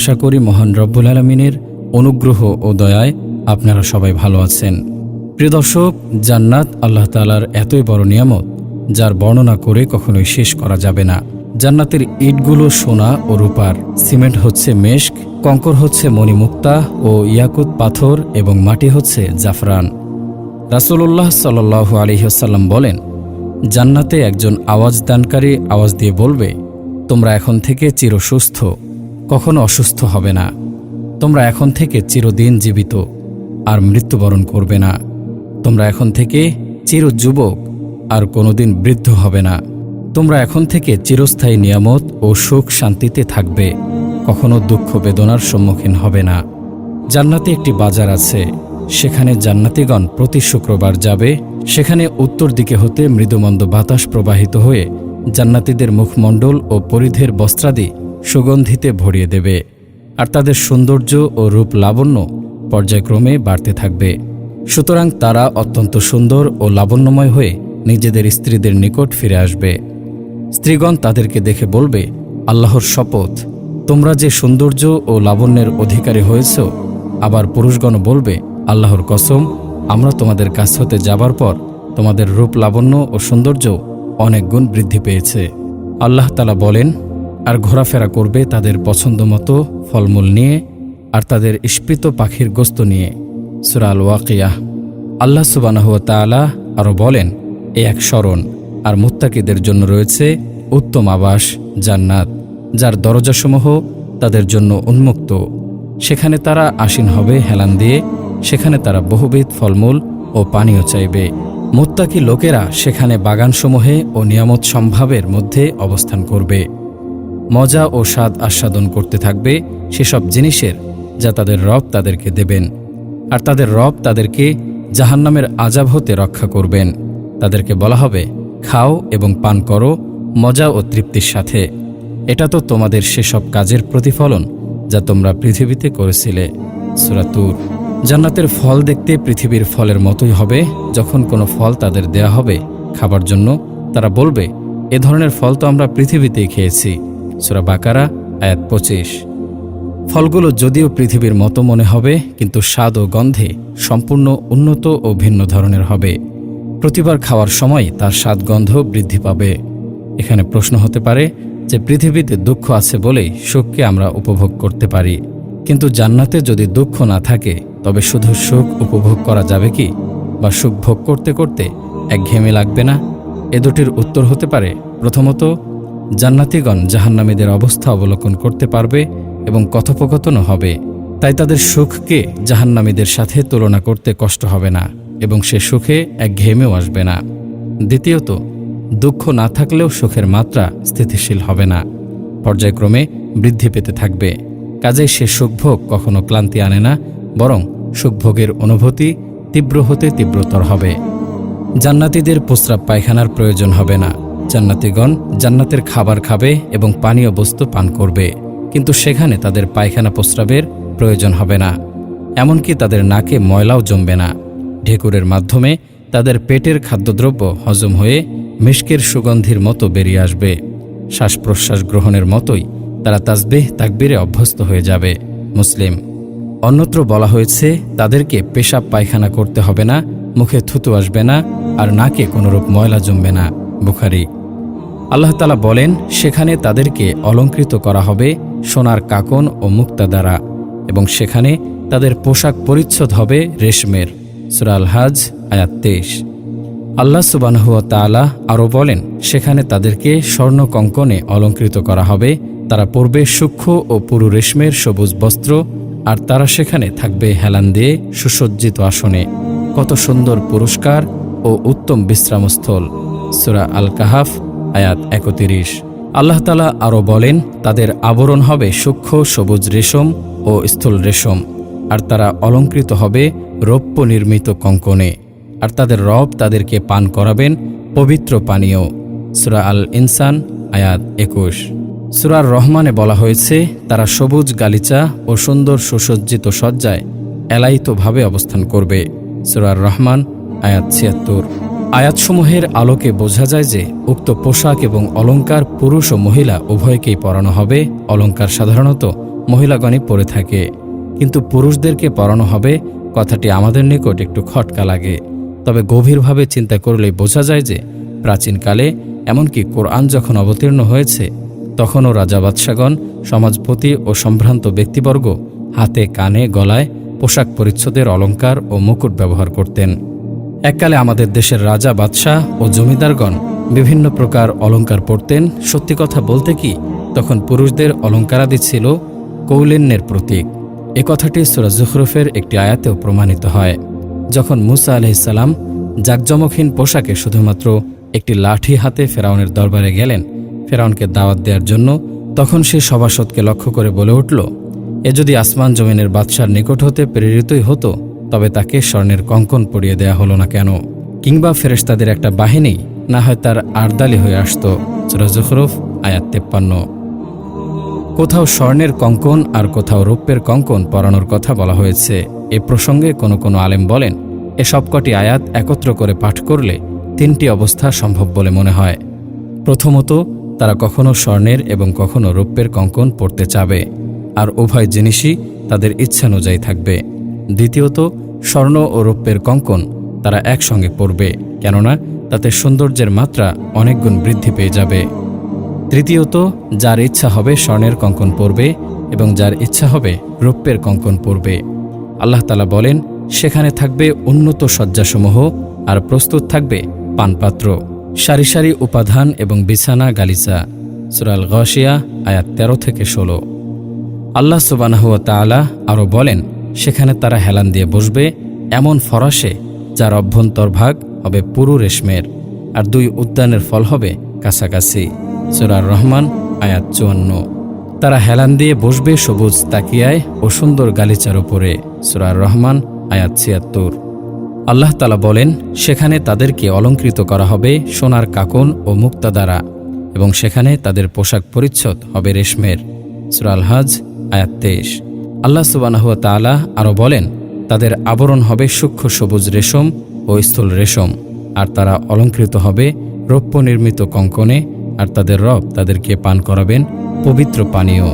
আশা করি মহান রব্বুল আলামিনের অনুগ্রহ ও দয়ায় আপনারা সবাই ভালো আছেন। প্রিয় দর্শক, জান্নাত আল্লাহ তাআলার এতই বড় নিয়ামত যার বর্ণনা করে কখনোই শেষ করা যাবে না। জান্নাতের ইটগুলো সোনা ও রূপার, সিমেন্ট হচ্ছে মেশক, কঙ্কর হচ্ছে মণিমুক্তা ও ইয়াকুত পাথর এবং মাটি হচ্ছে জাফরান। রাসূলুল্লাহ সাল্লাল্লাহু আলাইহি ওয়াসাল্লাম বলেন, জান্নাতে একজন আওয়াজদানকারী আওয়াজ দিয়ে বলবে, তোমরা এখন থেকে চিরসুস্থ, কখনো অসুস্থ হবে না। তোমরা এখন থেকে চিরদিন জীবিত, আর মৃত্যুবরণ করবে না। তোমরা এখন থেকে চিরযুবক, আর কোনোদিন বৃদ্ধ হবে না। তোমরা এখন থেকে চিরস্থায়ী নিয়ামত ও সুখ শান্তিতে থাকবে, কখনো দুঃখ বেদনার সম্মুখীন হবে না। জান্নাতে একটি বাজার আছে, সেখানে জান্নাতীগণ প্রতি শুক্রবার যাবে। সেখানে উত্তর দিকে হতে মৃদুমন্দ বাতাস প্রবাহিত হয়ে জান্নাতীদের মুখমণ্ডল ও পরিধের বস্ত্রাদি সুগন্ধিতে ভরিয়ে দেবে, আর তাদের সৌন্দর্য ও রূপ লাবণ্য পর্যায়ক্রমে বাড়তে থাকবে। সুতরাং তারা অত্যন্ত সুন্দর ও লাবণ্যময় হয়ে নিজেদের স্ত্রীদের নিকট ফিরে আসবে। স্ত্রীগণ তাদেরকে দেখে বলবে, আল্লাহর শপথ, তোমরা যে সৌন্দর্য ও লাবণ্যের অধিকারী হয়েছ। আবার পুরুষগণ বলবে, আল্লাহর কসম, আমরা তোমাদের কাছ হতে যাবার পর তোমাদের রূপ লাবণ্য ও সৌন্দর্য অনেক গুণ বৃদ্ধি পেয়েছে। আল্লাহ তাআলা বলেন, আর ঘোরাফেরা করবে তাদের পছন্দ মতো ফলমূল নিয়ে, আর তাদের ইস্পিত পাখির গোস্ত নিয়ে। সূরা আল ওয়াকিয়াহ। আল্লাহ সুবহানাহু ওয়া তাআলা আরও বলেন, এ এক স্মরণ, আর মুত্তাকিদের জন্য রয়েছে উত্তম আবাস জান্নাত, যার দরজাসমূহ তাদের জন্য উন্মুক্ত। সেখানে তারা আসীন হবে হেলান দিয়ে, সেখানে তারা বহুবিধ ফলমূল ও পানীয় চাইবে। মুত্তাকি লোকেরা সেখানে বাগানসমূহে ও নিয়ামত সম্ভাবের মধ্যে অবস্থান করবে, মজা ও স্বাদ আস্বাদন করতে থাকবে সেসব জিনিসের যা তাদের রব তাদেরকে দেবেন। আর তাদের রব তাদেরকে জাহান্নামের আযাব হতে রক্ষা করবেন। তাদেরকে বলা হবে, খাও এবং পান করো মজা ও তৃপ্তির সাথে। এটা তো তোমাদের সেসব কাজের প্রতিফলন যা তোমরা পৃথিবীতে করেছিলে। সূরা তূর। জান্নাতের ফল দেখতে পৃথিবীর ফলের মতোই হবে। যখন কোনো ফল তাদের দেয়া হবে খাবার জন্য, তারা বলবে, এ ধরনের ফল তো আমরা পৃথিবীতেই খেয়েছি। সূরা বাকারা আয়াত 25। ফলগুলো যদিও পৃথিবীর মতো মনে হবে, কিন্তু স্বাদ ও গন্ধে সম্পূর্ণ উন্নত ও ভিন্ন ধরনের হবে। প্রতিবার খাওয়ার সময় তার স্বাদ গন্ধ বৃদ্ধি পাবে। এখানে প্রশ্ন হতে পারে যে পৃথিবীতে দুঃখ আছে বলেই সুখকে আমরা উপভোগ করতে পারি, কিন্তু জান্নাতে যদি দুঃখ না থাকে তবে শুধু সুখ উপভোগ করা যাবে কি, বা সুখ ভোগ করতে করতে একঘেয়েমি লাগবে না? এ দুটির উত্তর হতে পারে, প্রথমত, জান্নাতীগণ জাহান্নামীদের অবস্থা অবলোকন করতে পারবে এবং কথোপকথনও হবে, তাই তাদের সুখকে জাহান্নামীদের সাথে তুলনা করতে কষ্ট হবে না এবং সে সুখে একঘেয়েমিও আসবে না। দ্বিতীয়ত, দুঃখ না থাকলেও সুখের মাত্রা স্থিতিশীল হবে না, পর্যায়ক্রমে বৃদ্ধি পেতে থাকবে। কাজেই সে সুখভোগ কখনো ক্লান্তি আনে না, বরং সুখভোগের অনুভূতি তীব্র হতে তীব্রতর হবে। জান্নাতীদের প্রস্রাব পায়খানার প্রয়োজন হবে না। জান্নাতীগণ জান্নাতের খাবার খাবে এবং পানীয় বস্তু পান করবে, কিন্তু সেখানে তাদের পায়খানা প্রস্রাবের প্রয়োজন হবে না। এমনকি তাদের নাকে ময়লাও জমবে না। ঢেকুরের মাধ্যমে তাদের পেটের খাদ্যদ্রব্য হজম হয়ে মিশকের সুগন্ধির মতো বেরিয়ে আসবে। শ্বাস প্রশ্বাস গ্রহণের মতোই তারা তাসবিহ তাকবীরে অভ্যস্ত হয়ে যাবে। মুসলিম। অন্যত্র বলা হয়েছে, তাদেরকে পেশাব পায়খানা করতে হবে না, মুখে থুতু আসবে না, আর নাকে কোনোরূপ ময়লা জমবে না। বুখারী। আল্লাহ তাআলা বলেন, সেখানে তাদেরকে অলঙ্কৃত করা হবে সোনার কাকন ও মুক্তা দ্বারা, এবং সেখানে তাদের পোশাক পরিচ্ছদ হবে রেশমের। সূরা আল হজ আয়াত 23। আল্লাহ সুবহানাহু ওয়া তাআলা আরও বলেন, সেখানে তাদেরকে স্বর্ণ কঙ্কনে অলঙ্কৃত করা হবে। তারা পরবে সূক্ষ্ম ও পুরু রেশমের সবুজ বস্ত্র, আর তারা সেখানে থাকবে হেলান দিয়ে সুসজ্জিত আসনে। কত সুন্দর পুরস্কার ও উত্তম বিশ্রামস্থল। সূরা আল কাহাফ আয়াত 31। আল্লাহ তাআলা আরও বলেন, তাদের আবরণ হবে সূক্ষ্ম সবুজ রেশম ও স্থূল রেশম, আর তারা অলঙ্কৃত হবে রৌপ্য নির্মিত কঙ্কনে, আর তাদের রব তাদেরকে পান করাবেন পবিত্র পানীয়। সূরা আল ইনসান আয়াত 21। সূরা রহমানে বলা হয়েছে, তারা সবুজ গালিচা ও সুন্দর সুসজ্জিত সজ্জায় এলায়িতভাবে অবস্থান করবে। সূরা রহমান আয়াত 76। আয়াতসমূহের আলোকে বোঝা যায় যে উক্ত পোশাক এবং অলঙ্কার পুরুষ ও মহিলা উভয়কেই পরানো হবে। অলঙ্কার সাধারণত মহিলাগণই পরে থাকে, কিন্তু পুরুষদেরকে পরানো হবে কথাটি আমাদের নিকট একটু খটকা লাগে। তবে গভীরভাবে চিন্তা করলেই বোঝা যায় যে প্রাচীনকালে এমনকি কোরআন যখন অবতীর্ণ হয়েছে তখনও রাজা বাদশাগণ, সমাজপতি ও সম্ভ্রান্ত ব্যক্তিবর্গ হাতে, কানে, গলায় পোশাক পরিচ্ছদের অলঙ্কার ও মুকুট ব্যবহার করতেন। এককালে আমাদের দেশের রাজা, বাদশাহ ও জমিদারগণ বিভিন্ন প্রকার অলঙ্কার পরতেন। সত্যি কথা বলতে কি, তখন পুরুষদের অলঙ্কারাদি ছিল কৌলিন্যের প্রতীক। এ কথাটি সূরা যুখরুফের একটি আয়াতেও প্রমাণিত হয়। যখন মূসা আলাইহিসসালাম জাঁকজমকহীন পোশাকে শুধুমাত্র একটি লাঠি হাতে ফেরাউনের দরবারে গেলেন ফেরাউনকে দাওয়াত দেওয়ার জন্য, তখন সে সভাসদকে লক্ষ্য করে বলে উঠল, এ যদি আসমান জমিনের বাদশার নিকট হতে প্রেরিতই হতো তবে তাকে স্বর্ণের কঙ্কন পরিয়ে দেয়া হলো না কেন? কিংবা ফেরেশতাদের একটা বাহিনী না হয় তার আর্দালি হয়ে আসত। সূরা যুখরুফ আয়াত 53। কোথাও স্বর্ণের কঙ্কন আর কোথাও রৌপ্যের কঙ্কন পরানোর কথা বলা হয়েছে। এ প্রসঙ্গে কোনো কোনো আলেম বলেন, এ সবকটি আয়াত একত্র করে পাঠ করলে তিনটি অবস্থা সম্ভব বলে মনে হয়। প্রথমত, তারা কখনো স্বর্ণের এবং কখনো রৌপ্যের কঙ্কন পরতে চাবে, আর উভয় জিনিসই তাদের ইচ্ছানুযায়ী থাকবে। দ্বিতীয়ত, স্বর্ণ ও রৌপ্যের কঙ্কন তারা একসঙ্গে পরবে, কেননা তাতে সৌন্দর্যের মাত্রা অনেক গুণ বৃদ্ধি পেয়ে যাবে। তৃতীয়ত, যার ইচ্ছা হবে স্বর্ণের কঙ্কন পরবে এবং যার ইচ্ছা হবে রৌপ্যের কঙ্কন পরবে। আল্লাহ তাআলা বলেন, সেখানে থাকবে উন্নত শয্যাসমূহ আর প্রস্তুত থাকবে পানপাত্র, সারি সারি উপাধান এবং বিছানা গালিচা। সূরা আল গাশিয়া আয়াত 13 থেকে 16। আল্লাহ সুবহানাহু ওয়া তাআলা আরও বলেন, সেখানে তারা হেলান দিয়ে বসবে এমন ফরাশে যার অভ্যন্তর ভাগ হবে পুরু রেশমের, আর দুই উদ্যানের ফল হবে কাছাকাছি। সূরা আর রহমান আয়াত 54। তারা হেলান দিয়ে বসবে সবুজ তাকিয়ায় ও সুন্দর গালিচার উপরে। সূরা আর রহমান আয়াত 76। আল্লাহ তাআলা বলেন, সেখানে তাদেরকে অলঙ্কৃত করা হবে সোনার কাকন ও মুক্তা দ্বারা, এবং সেখানে তাদের পোশাক পরিচ্ছদ হবে রেশমের। সূরা আল হজ আয়াত 23। আল্লাহ সুবহানাহু ওয়া তাআলা আরও বলেন, তাদের আবরণ হবে সূক্ষ্ম সবুজ রেশম ও স্থূল রেশম, আর তারা অলঙ্কৃত হবে রৌপ্য নির্মিত কঙ্কনে, আর তাদের রব তাদেরকে পান করাবেন পবিত্র পানীয়।